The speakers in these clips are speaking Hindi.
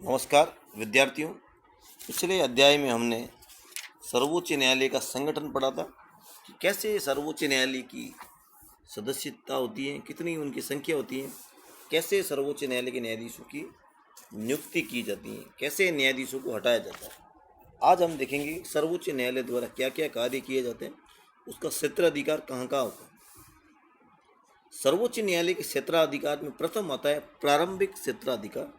नमस्कार विद्यार्थियों। पिछले अध्याय में हमने सर्वोच्च न्यायालय का संगठन पढ़ा था कि कैसे सर्वोच्च न्यायालय की सदस्यता होती है, कितनी उनकी संख्या होती है, कैसे सर्वोच्च न्यायालय के न्यायाधीशों की नियुक्ति की जाती है, कैसे न्यायाधीशों को हटाया जाता है। आज हम देखेंगे सर्वोच्च न्यायालय द्वारा क्या क्या कार्य किए जाते हैं, उसका क्षेत्राधिकार कहाँ कहाँ होता है। सर्वोच्च न्यायालय के क्षेत्राधिकार में प्रथम आता है प्रारंभिक क्षेत्राधिकार।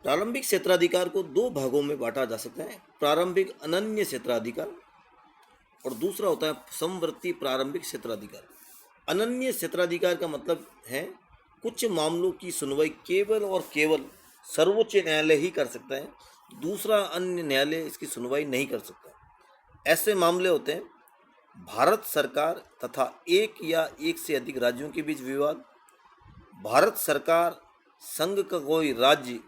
प्रारंभिक क्षेत्राधिकार को दो भागों में बांटा जा सकता है, प्रारंभिक अनन्य क्षेत्राधिकार और दूसरा होता है समवर्ती प्रारंभिक क्षेत्राधिकार। अनन्य क्षेत्राधिकार का मतलब है कुछ मामलों की सुनवाई केवल और केवल सर्वोच्च न्यायालय ही कर सकता है, दूसरा अन्य न्यायालय इसकी सुनवाई नहीं कर सकता। ऐसे मामले होते हैं भारत सरकार तथा एक या एक से अधिक राज्यों के बीच विवाद, भारत सरकार संघ का कोई राज्य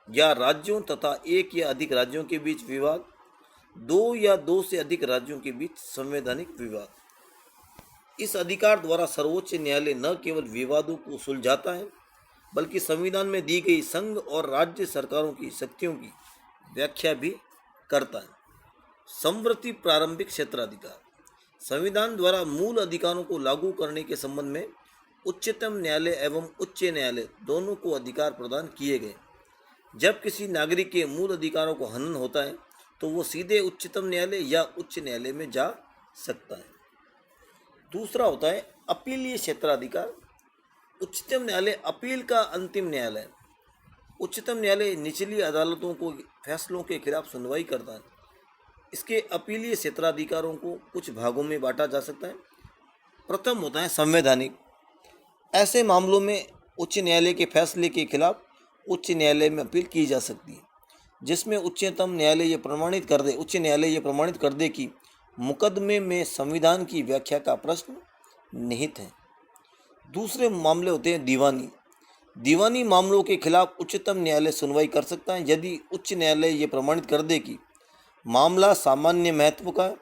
या राज्यों तथा एक या अधिक राज्यों के बीच विवाद, दो या दो से अधिक राज्यों के बीच संवैधानिक विवाद। इस अधिकार द्वारा सर्वोच्च न्यायालय न केवल विवादों को सुलझाता है बल्कि संविधान में दी गई संघ और राज्य सरकारों की शक्तियों की व्याख्या भी करता है। समवर्ती प्रारंभिक क्षेत्राधिकार संविधान द्वारा मूल अधिकारों को लागू करने के संबंध में उच्चतम न्यायालय एवं उच्च न्यायालय दोनों को अधिकार प्रदान किए गए। जब किसी नागरिक के मूल अधिकारों को हनन होता है तो वो सीधे उच्चतम न्यायालय या उच्च न्यायालय में जा सकता है। दूसरा होता है अपीलीय क्षेत्राधिकार। उच्चतम न्यायालय अपील का अंतिम न्यायालय है। उच्चतम न्यायालय निचली अदालतों को फैसलों के खिलाफ सुनवाई करता है। इसके अपीलीय क्षेत्राधिकारों को कुछ भागों में बांटा जा सकता है। प्रथम होता है संवैधानिक। ऐसे मामलों में उच्च न्यायालय के फैसले के खिलाफ उच्च न्यायालय में अपील की जा सकती है, जिसमें उच्च न्यायालय ये प्रमाणित कर दे कि मुकदमे में संविधान की व्याख्या का प्रश्न निहित है। दूसरे मामले होते हैं दीवानी। दीवानी मामलों के खिलाफ उच्चतम न्यायालय सुनवाई कर सकता है यदि उच्च न्यायालय ये प्रमाणित कर दे कि मामला सामान्य महत्व का है,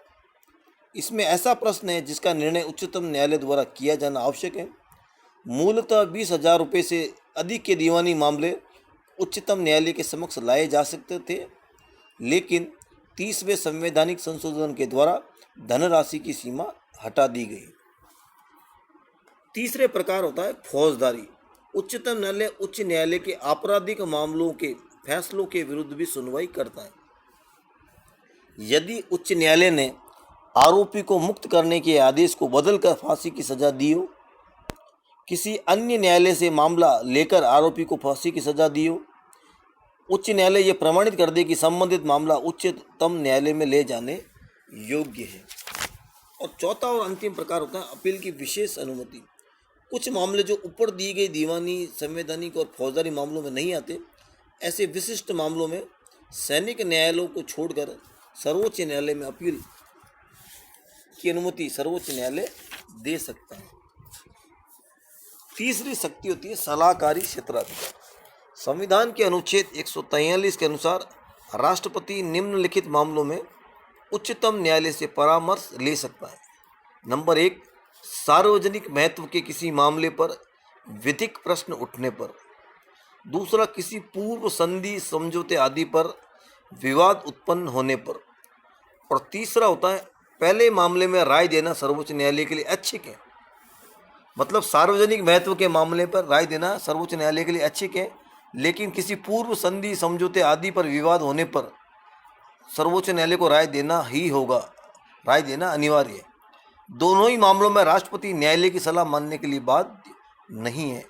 इसमें ऐसा प्रश्न है जिसका निर्णय उच्चतम न्यायालय द्वारा किया जाना आवश्यक है। मूलतः 20,000 रुपये से अधिक के दीवानी मामले उच्चतम न्यायालय के समक्ष लाए जा सकते थे, लेकिन 30वें संवैधानिक संशोधन के द्वारा धनराशि की सीमा हटा दी गई। तीसरे प्रकार होता है फौजदारी। उच्चतम न्यायालय उच्च न्यायालय के आपराधिक मामलों के फैसलों के विरुद्ध भी सुनवाई करता है। यदि उच्च न्यायालय ने आरोपी को मुक्त करने के आदेश को बदलकर फांसी की सजा दी हो, किसी अन्य न्यायालय से मामला लेकर आरोपी को फांसी की सजा दी हो, उच्च न्यायालय यह प्रमाणित कर दे कि संबंधित मामला उच्चतम न्यायालय में ले जाने योग्य है। और चौथा और अंतिम प्रकार होता है अपील की विशेष अनुमति। कुछ मामले जो ऊपर दी गई दीवानी, संवैधानिक और फौजदारी मामलों में नहीं आते, ऐसे विशिष्ट मामलों में सैनिक न्यायालयों को छोड़कर सर्वोच्च न्यायालय में अपील की अनुमति सर्वोच्च न्यायालय दे सकता है। तीसरी शक्ति होती है सलाहकारी क्षेत्राधिकार। संविधान के अनुच्छेद 143 के अनुसार राष्ट्रपति निम्नलिखित मामलों में उच्चतम न्यायालय से परामर्श ले सकता है। नंबर 1, सार्वजनिक महत्व के किसी मामले पर विधिक प्रश्न उठने पर। दूसरा, किसी पूर्व संधि, समझौते आदि पर विवाद उत्पन्न होने पर। और तीसरा होता है पहले मामले में राय देना सर्वोच्च न्यायालय के लिए ऐच्छिक है। मतलब सार्वजनिक महत्व के मामले पर राय देना सर्वोच्च न्यायालय के लिए ऐच्छिक है, लेकिन किसी पूर्व संधि, समझौते आदि पर विवाद होने पर सर्वोच्च न्यायालय को राय देना ही होगा, राय देना अनिवार्य है। दोनों ही मामलों में राष्ट्रपति न्यायालय की सलाह मानने के लिए बाध्य नहीं है।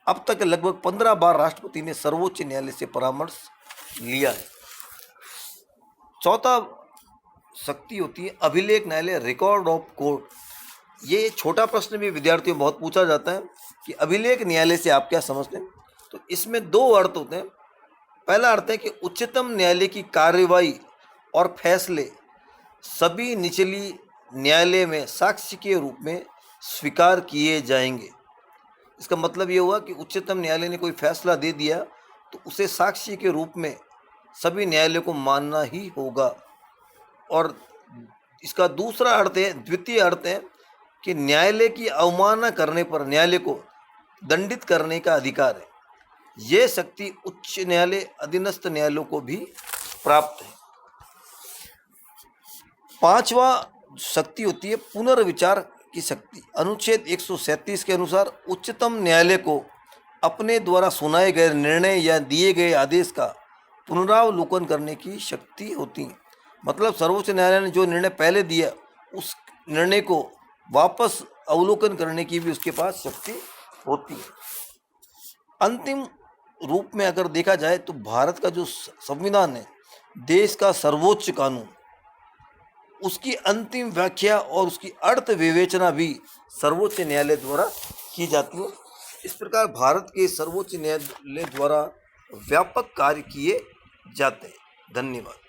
अब तक लगभग 15 बार राष्ट्रपति ने सर्वोच्च न्यायालय से परामर्श लिया है। चौथा शक्ति होती है अभिलेख न्यायालय, रिकॉर्ड ऑफ कोर्ट। ये छोटा प्रश्न भी विद्यार्थियों बहुत पूछा जाता है कि अभिलेख न्यायालय से आप क्या समझते हैं। तो इसमें दो अर्थ होते हैं। पहला अर्थ है कि उच्चतम न्यायालय की कार्यवाही और फैसले सभी निचली न्यायालय में साक्ष्य के रूप में स्वीकार किए जाएंगे। इसका मतलब ये हुआ कि उच्चतम न्यायालय ने कोई फैसला दे दिया तो उसे साक्ष्य के रूप में सभी न्यायालय को मानना ही होगा। और इसका दूसरा अर्थ है, द्वितीय अर्थ है कि न्यायालय की अवमानना करने पर न्यायालय को दंडित करने का अधिकार है। ये शक्ति उच्च न्यायालय अधीनस्थ न्यायालयों को भी प्राप्त है। पांचवा शक्ति होती है पुनर्विचार की शक्ति। अनुच्छेद 137 के अनुसार उच्चतम न्यायालय को अपने द्वारा सुनाए गए निर्णय या दिए गए आदेश का पुनरावलोकन करने की शक्ति होती है। मतलब सर्वोच्च न्यायालय ने जो निर्णय पहले दिया उस निर्णय को वापस अवलोकन करने की भी उसके पास शक्ति होती है। अंतिम रूप में अगर देखा जाए तो भारत का जो संविधान है, देश का सर्वोच्च कानून, उसकी अंतिम व्याख्या और उसकी अर्थ विवेचना भी सर्वोच्च न्यायालय द्वारा की जाती है। इस प्रकार भारत के सर्वोच्च न्यायालय द्वारा व्यापक कार्य किए जाते हैं। धन्यवाद।